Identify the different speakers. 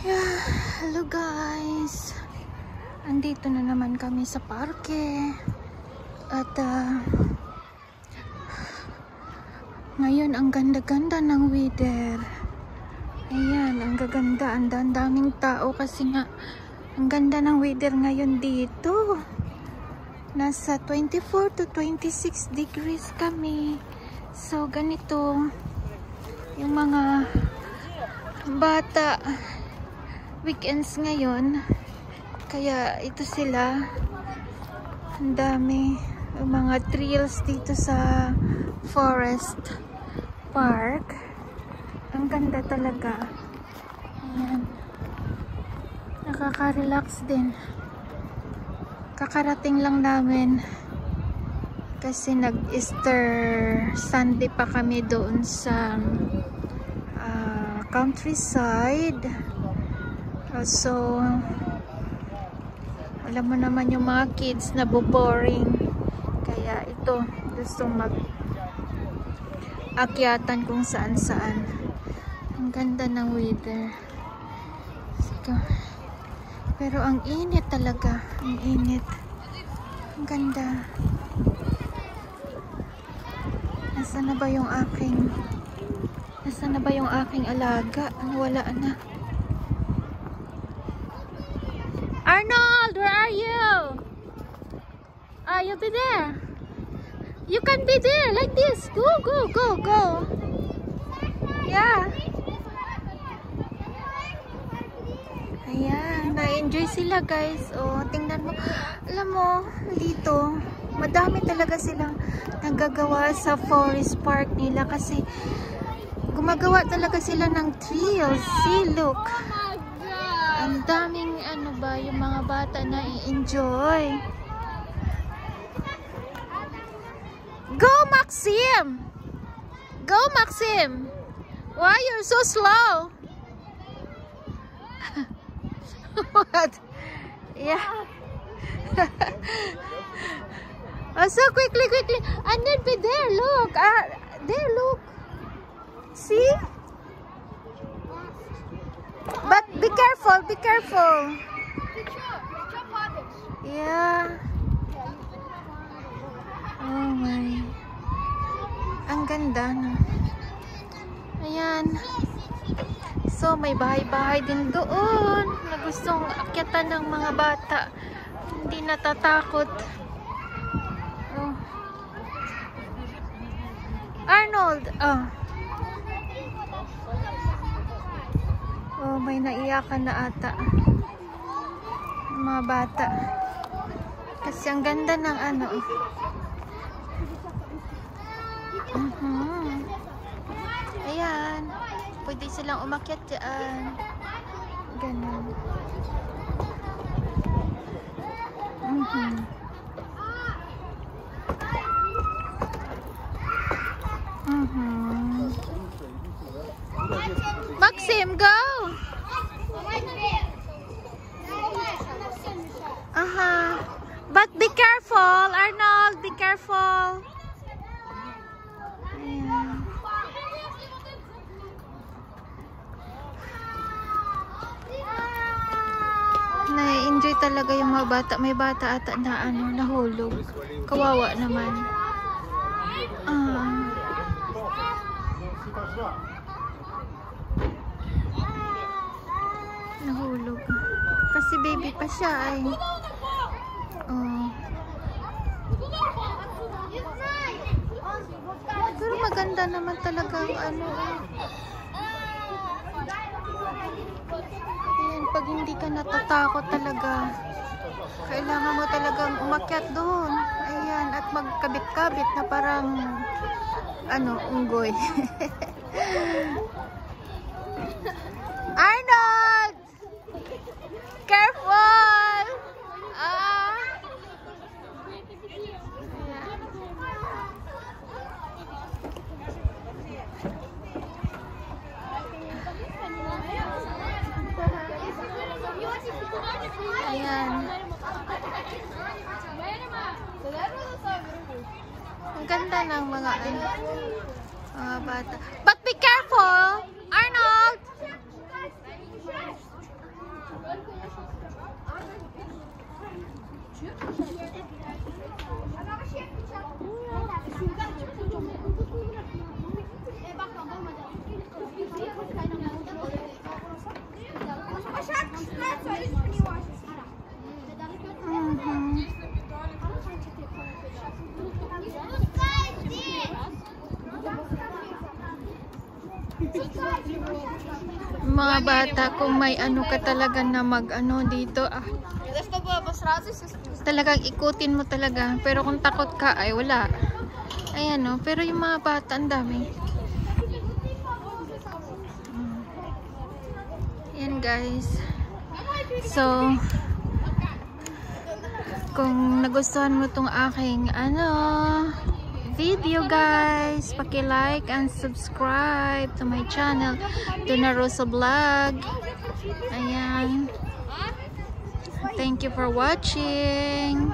Speaker 1: Yeah, hello guys. Andito na naman kami sa parke. At ngayon ang ganda-ganda ng weather. Ayan, ang gaganda. Ang daming tao kasi nga ang ganda ng weather ngayon dito. Nasa 24 to 26 degrees kami. So ganito yung mga bata weekends ngayon, kaya ito sila, ang dami yung mga trails dito sa Forest Park. Ang ganda talaga. Ayan, nakaka-relax din. Kakarating lang namin kasi nag-Easter Sunday pa kami doon sa countryside. So alam mo naman yung mga kids na boring, kaya ito gustong mag-akyatan kung saan saan. Ang ganda ng weather. Pero ang init talaga, ang init. Ang ganda. Nasaan na ba yung aking alaga? Wala na. Arnold, where are you? You'll be there. You can be there like this. Go, go, go, go. Yeah. Ayan, na-enjoy sila guys. Oh, tingnan mo. Alam mo, dito, madami talaga silang nagagawa sa Forest Park nila kasi gumagawa talaga sila ng trails. See, look. Ang daming yung mga bata na i-enjoy. Go, Maxim! Go, Maxim! Why you're so slow? What? Yeah. Oh, so quickly. I need to be there. Look. There, look. See? But be careful. Yeah. Oh my. Ang ganda na. Ayan. So may bahay-bahay din doon na gustong akyatan ng mga bata. Hindi natatakot. Oh. Arnold. Oh, may naiyakan na ata mga bata kasi ang ganda ng ayan, pwede silang umakyat dyan, ganun. Maxim, go! But be careful, Arnold, be careful. Ayan. Na-enjoy talaga yung mga bata. May bata ata na nahulog. Kawawa naman. Nahulog. Kasi baby pa siya ay. Pero maganda naman talaga ang ayan, pag hindi ka natatakot talaga, kailangan mo talagang umakyat doon. Ayan, at magkabit-kabit na parang unggoy. Arnold! Careful! Ayan. Ang ganda ng mga bata. But be careful, Arnold! Mga bata, kung may ano ka talaga na mag-ano dito, talagang ikutin mo talaga. Pero kung takot ka, ay wala. Ayan, no? Pero yung mga bata, ang dami. Ayan, guys. So, kung nagustuhan mo tong aking, video, guys, paki-like and subscribe to my channel, Donna Rosa Vlog. Ayan. Thank you for watching.